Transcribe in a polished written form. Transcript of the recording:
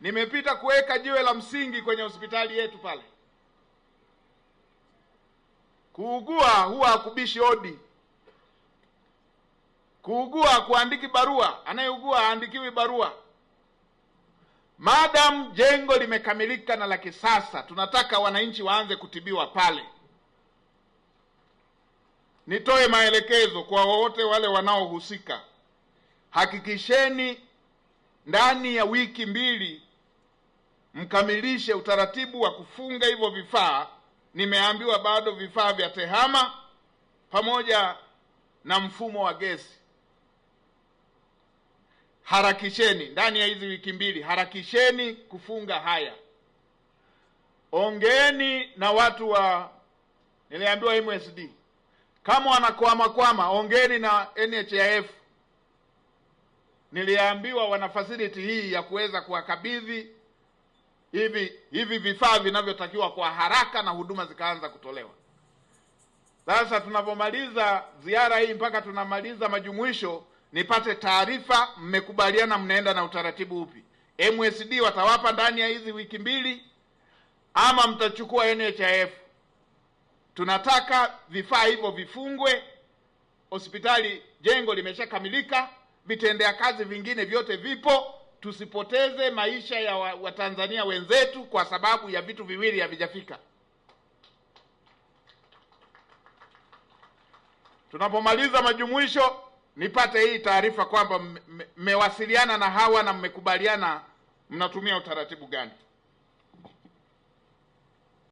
nimepita kuweka jiwe la msingi kwenye hospitali yetu pale. Kuugua huwa hakubishi hodi. Kuugua kuandiki barua, anayeugua haandikiwi barua. Madam jengo limekamilika na la kisasa, tunataka wananchi waanze kutibiwa pale. Nitoe maelekezo kwa wote wale wanaohusika. Hakikisheni ndani ya wiki 2 mkamilishe utaratibu wa kufunga hivyo vifaa. Nimeambiwa bado vifaa vya tehama pamoja na mfumo wa gesi. Harakisheni ndani ya hizi wiki 2, harakisheni kufunga haya. Ongeeni na watu wa, niliambiwa MSD, kama wanakwama ongeeni na NHIF. Niliambiwa wana facility hii ya kuweza kuwakabidhi hivi vifaa vinavyotakiwa kwa haraka na huduma zikaanza kutolewa. Sasa tunapomaliza ziara hii mpaka tunamaliza majumuisho, nipate taarifa mmekubaliana mnaenda na utaratibu upi. MSD watawapa ndani ya hizi wiki 2 ama mtachukua NHIF. Tunataka vifaa hivyo vifungwe. Hospitali jengo limeshakamilika, vitendea kazi vingine vyote vipo. Tusipoteze maisha ya Watanzania wenzetu kwa sababu ya vitu viwili havijafika. Tunapomaliza majumuisho nipate hii taarifa kwamba mmewasiliana na hawa na mmekubaliana mnatumia utaratibu gani.